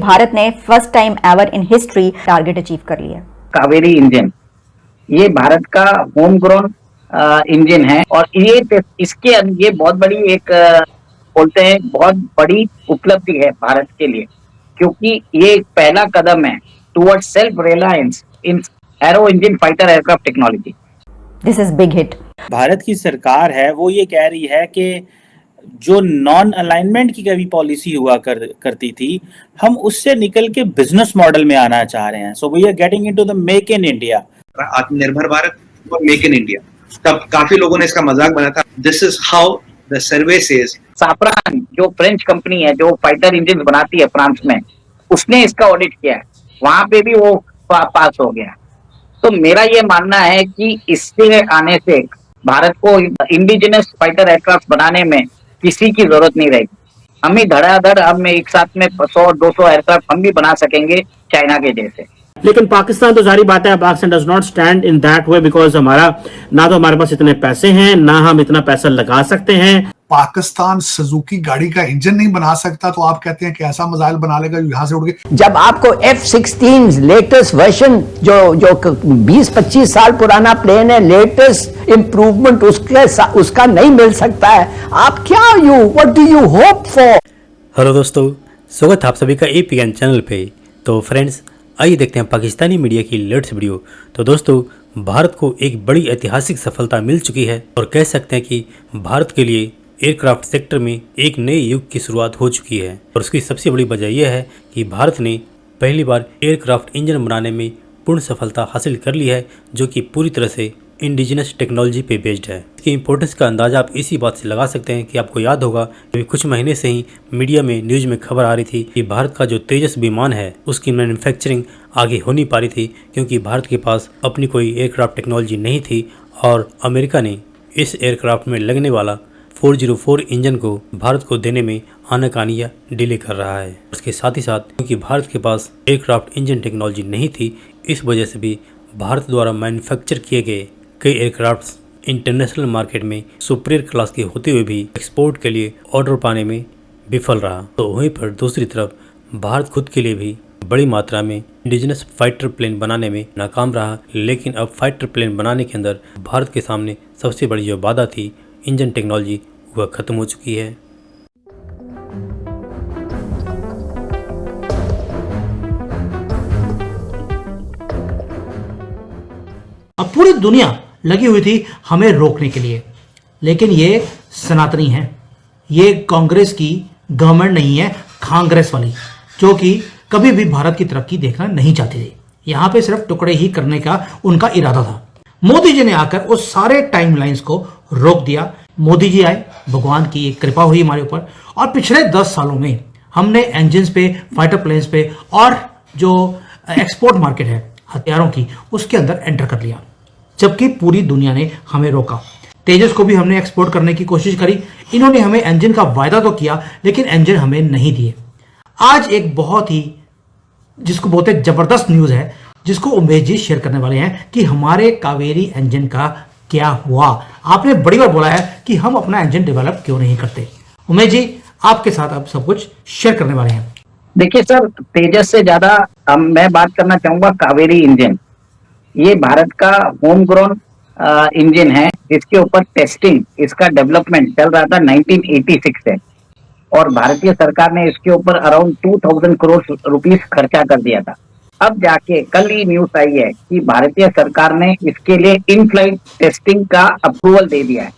भारत ने first time ever in history target achieve कर लिया। कावेरी इंजन ये भारत का होम ग्रोन इंजन है और ये बहुत बड़ी एक बोलते हैं बहुत बड़ी उपलब्धि है भारत के लिए, क्योंकि ये एक पहला कदम है towards self reliance in aero engine fighter aircraft technology. This is big hit. Bharat की सरकार है वो ये कह रही है कि जो नॉन अलाइनमेंट की कभी पॉलिसी हुआ करती थी, हम उससे निकल के बिजनेस मॉडल में आना चाह रहे हैं। So we are getting into the make in India, Atmanirbhar Bharat और मेक इन इंडिया। तब काफी लोगों ने इसका मजाक बनाया था। This is how the survey says. Safran जो फ्रेंच कंपनी है जो फाइटर इंजन बनाती है फ्रांस में, उसने इसका ऑडिट किया है, वहां पे भी वो पास हो गया। तो मेरा ये मानना है कि इससे आने से भारत को इंडिजिनस फाइटर एयरक्राफ्ट बनाने में किसी की जरूरत नहीं रहेगी। हम ही धड़ाधड़ हम एक साथ में 100-200 एयरक्राफ्ट हम भी बना सकेंगे चाइना के जैसे। लेकिन पाकिस्तान तो जारी बात है, Pakistan does not stand in that way because हमारे पास इतने पैसे हैं, ना हम इतना पैसा लगा सकते हैं। पाकिस्तान सुजुकी गाड़ी का इंजन नहीं बना सकता तो आप कहते हैं कि ऐसा मिसाइल बना लेगा यहां से उड़ के। जब आपको F-16 लेटेस्ट वर्जन जो 20-25 साल पुराना प्लेन है, लेटेस्ट इंप्रूवमेंट उसका नहीं मिल सकता है, आप क्या what do you hope for. Hello दोस्तों, स्वागत है आप सभी का APN चैनल पे। तो फ्रेंड्स, आइए देखते हैं पाकिस्तानी मीडिया की लेटेस्ट वीडियो। तो दोस्तों, भारत को एक बड़ी ऐतिहासिक सफलता मिल चुकी है और कह सकते हैं कि भारत के लिए एयरक्राफ्ट सेक्टर में एक नए युग की शुरुआत हो चुकी है। और उसकी सबसे बड़ी वजह यह है कि भारत ने पहली बार एयरक्राफ्ट इंजन बनाने में पूर्ण सफलता हासिल कर ली है, जो कि पूरी तरह से इंडिजिनस टेक्नोलॉजी पे बेस्ड है। इसकी इंपॉर्टेंस का अंदाजा आप इसी बात से लगा सकते हैं कि आपको याद होगा कि कुछ महीने से ही मीडिया में न्यूज में खबर आ रही थी कि भारत का जो तेजस विमान है उसकी मैन्युफैक्चरिंग आगे हो नहीं पा रही थी, क्योंकि भारत के पास अपनी कोई एयरक्राफ्ट टेक्नोलॉजी नहीं थी और अमेरिका ने इस एयरक्राफ्ट में लगने वाला 404 इंजन को भारत को देने में आनाकानी या डिले कर रहा है। उसके साथ ही साथ क्योंकि भारत के पास एयरक्राफ्ट इंजन टेक्नोलॉजी नहीं थी, इस वजह से भी भारत द्वारा मैन्युफैक्चर किए गए कई एयरक्राफ्ट इंटरनेशनल मार्केट में सुपीरियर क्लास के होते हुए भी एक्सपोर्ट के लिए ऑर्डर पाने में विफल रहा। तो वहीं पर दूसरी तरफ भारत खुद के लिए भी बड़ी मात्रा में इंडिजिनस फाइटर प्लेन बनाने में नाकाम रहा। लेकिन अब फाइटर प्लेन बनाने के अंदर भारत के सामने सबसे बड़ी जो बाधा थी इंजन टेक्नोलॉजी, वह खत्म हो चुकी है। अब पूरी दुनिया लगी हुई थी हमें रोकने के लिए, लेकिन ये सनातनी है, ये कांग्रेस की गवर्नमेंट नहीं है, कांग्रेस वाली, जो कि कभी भी भारत की तरक्की देखना नहीं चाहती थी। यहां पे सिर्फ टुकड़े ही करने का उनका इरादा था। मोदी जी ने आकर उस सारे टाइमलाइंस को रोक दिया। मोदी जी आए, भगवान की एक कृपा हुई हमारे ऊपर, और पिछले 10 सालों में हमने इंजन्स पे, फाइटर प्लेन्स पे और जो एक्सपोर्ट मार्केट है हथियारों की, उसके अंदर एंटर कर लिया, जबकि पूरी दुनिया ने हमें रोका। तेजस को भी हमने एक्सपोर्ट करने की कोशिश करी, इन्होंने हमें इंजन का वायदा तो किया लेकिन इंजन हमें नहीं दिए। आज एक बहुत ही जिसको बोलते हैं जबरदस्त न्यूज है, जिसको उमेश जी शेयर करने वाले हैं कि हमारे कावेरी इंजन का क्या हुआ। आपने बड़ी बार बोला है कि हम अपना इंजन डेवलप क्यों नहीं करते। उमेश जी, आपके साथ अब सब कुछ शेयर करने वाले हैं। देखिए सर, तेजस से ज्यादा मैं बात करना चाहूंगा कावेरी इंजन। ये भारत का होम ग्रोन इंजन है, जिसके ऊपर टेस्टिंग, इसका डेवलपमेंट चल रहा था 1986 से, और भारतीय सरकार ने इसके ऊपर अराउंड 2000 करोड़ रुपीस खर्चा कर दिया था। अब जाके कल ही न्यूज आई है कि भारतीय सरकार ने इसके लिए इन फ्लाइट टेस्टिंग का अप्रूवल दे दिया है।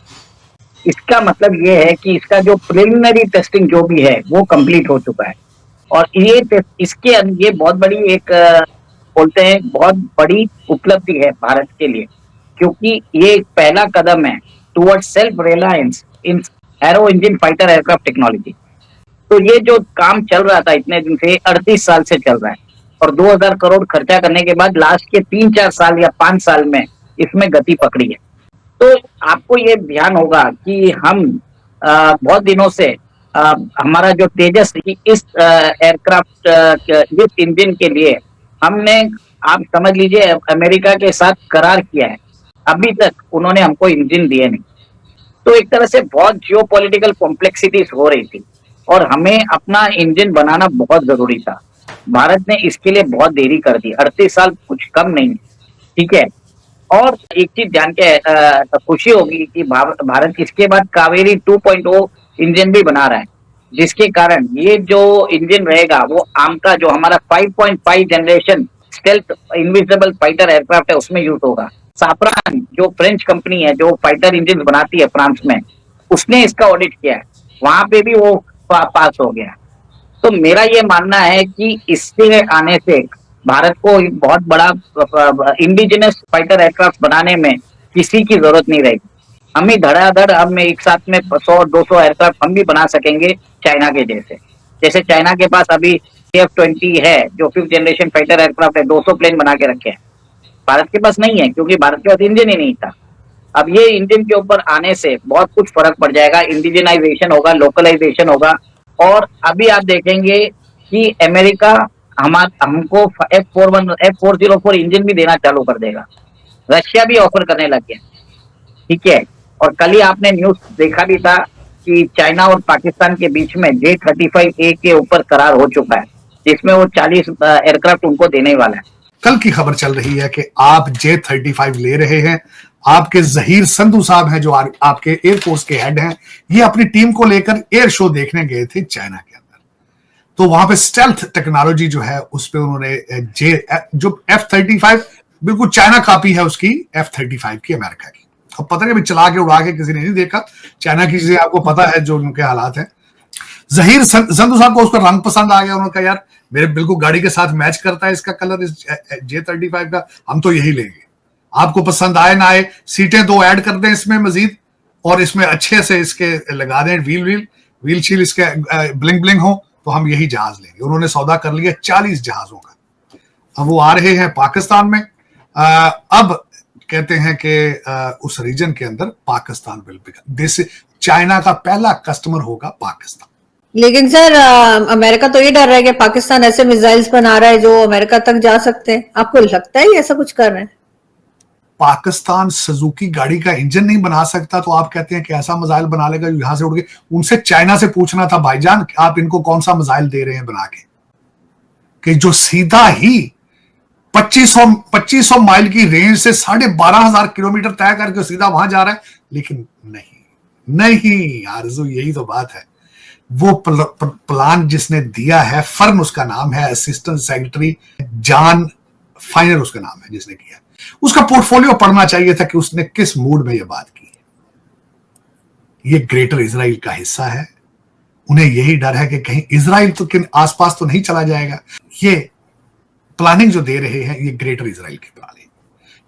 इसका मतलब ये है कि इसका जो प्रिलिमिनरी टेस्टिंग जो भी है वो कंप्लीट हो चुका है, और ये बहुत बड़ी एक बोलते हैं बहुत बड़ी उपलब्धि है भारत के लिए, क्योंकि ये एक पहला कदम है towards self reliance in aero engine fighter aircraft technology. तो ये जो काम चल रहा था इतने दिन से, 38 साल से चल रहा है, और 2000 करोड़ खर्चा करने के बाद लास्ट के 3-4 साल या 5 साल में इसमें गति पकड़ी है। तो आपको ये ध्यान होगा कि हम बहुत दिनों से हमारा जो तेजस इस एयरक्राफ्ट इस इंजन के लिए हमने, आप समझ लीजिए, अमेरिका के साथ करार किया है। अभी तक उन्होंने हमको इंजन दिए नहीं। तो एक तरह से बहुत जियोपॉलिटिकल कॉम्प्लेक्सिटीज हो रही थी और हमें अपना इंजन बनाना बहुत जरूरी था। भारत ने इसके लिए बहुत देरी कर दी, 38 साल कुछ कम नहीं, ठीक है। और एक चीज जान के खुशी होगी कि भारत इसके बाद कावेरी 2.0 इंजन भी बना रहा है, जिसके कारण ये जो इंजन रहेगा वो आम का जो हमारा 5.5 generation stealth invisible fighter aircraft है उसमें यूज होगा। साफरान जो फ्रेंच कंपनी है जो फाइटर इंजन बनाती है फ्रांस में, उसने इसका ऑडिट किया है, वहां पे भी वो पास हो गया। तो मेरा ये मानना है कि इससे आने से भारत को एक बहुत बड़ा इंडिजिनस फाइटर एयरक्राफ्ट बनाने में किसी की जरूरत नहीं रहेगी। हम ही धड़ाधड़ हम एक साथ में 100-200 एयरक्राफ्ट हम भी बना सकेंगे चाइना के जैसे चाइना के पास अभी F-20 है जो 5th जनरेशन फाइटर एयरक्राफ्ट है, 200 प्लेन बना के रखे हैं। भारत के पास नहीं है क्योंकि भारत के पास इंजन ही नहीं था। अब ये इंजन के ऊपर आने से बहुत कुछ फर्क पड़ जाएगा, इंडिजनाइजेशन होगा, लोकलाइजेशन होगा। और अभी आप देखेंगे कि अमेरिका हमको F404 इंजन भी देना चालू कर देगा, रशिया भी ऑफर करने लग गया, ठीक है। और कल ही आपने न्यूज देखा भी था कि चाइना और पाकिस्तान के बीच में J-35A के ऊपर करार हो चुका है, जिसमें वो 40 एयरक्राफ्ट उनको देने वाला है। कल की खबर चल रही है कि आप J-35 ले रहे हैं। आपके जहीर संधू साहब हैं जो आपके एयरफोर्स के हेड हैं, ये अपनी टीम को लेकर एयर शो देखने गए थे चाइना के अंदर। तो वहां पे स्टेल्थ टेक्नोलॉजी जो है उस पे उन्होंने जो F-35 बिल्कुल चाइना कॉपी है उसकी F-35 की, अमेरिका की। अब पता नहीं चला के उड़ा के किसी ने नहीं देखा, चाइना की चीजें आपको पता है जो उनके हालात हैं। जहीर संधू साहब को उसका रंग पसंद आ गया, उन्होंने कहा यार मेरे बिल्कुल गाड़ी के साथ मैच करता है इसका कलर, इस J-35 का, हम तो यही लेंगे। आपको पसंद आए ना आए, सीटें 2 ऐड कर दें इसमें मजीद और इसमें अच्छे से इसके लगा दें व्हील शील इसके ब्लिंग हो, तो हम यही जहाज लेंगे। उन्होंने सौदा कर लिया 40 जहाजों का। अब वो आ रहे हैं पाकिस्तान में। अब कहते हैं कि उस रीजन के अंदर पाकिस्तान विल बिकम, चाइना का पहला कस्टमर होगा पाकिस्तान। लेकिन सर अमेरिका तो ये डर रहा है कि पाकिस्तान ऐसे मिसाइल्स बना रहा है जो अमेरिका तक जा सकते हैं। आपको लगता है ये ऐसा कुछ कर रहे हैं? पाकिस्तान सुजुकी गाड़ी का इंजन नहीं बना सकता तो आप कहते हैं कि ऐसा मिसाइल बना लेगा यहां से उड़ के। उनसे चाइना से पूछना था भाईजान आप इनको कौन सा मिसाइल दे रहे हैं बना के, कि जो सीधा ही 2500 माइल की रेंज से 12,500 किलोमीटर तय करके सीधा वहां जा रहा है। लेकिन नहीं आरज़ू, यही तो बात है। वो प्लान जिसने दिया है, फर्न उसका नाम है, असिस्टेंट सेक्रेटरी जॉन फाइनर उसका नाम है जिसने किया, उसका पोर्टफोलियो पढ़ना चाहिए था कि उसने किस मूड में यह बात की है। ये ग्रेटर इजराइल का हिस्सा है, उन्हें यही डर है कि कहीं इजराइल तो किन आसपास तो नहीं चला जाएगा। ये प्लानिंग जो दे रहे हैं ये ग्रेटर इजराइल की प्लानिंग,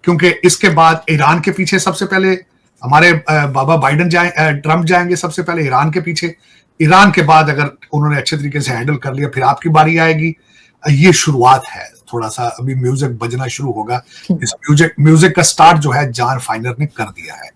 क्योंकि इसके बाद ईरान के पीछे सबसे पहले हमारे बाबा बाइडन ट्रंप जाएंगे सबसे पहले ईरान के पीछे। ईरान के बाद अगर उन्होंने अच्छे तरीके से हैंडल कर लिया फिर आपकी बारी आएगी। ये शुरुआत है, थोड़ा सा अभी म्यूजिक बजना शुरू होगा। इस म्यूजिक का स्टार्ट जो है जॉन फाइनर ने कर दिया है।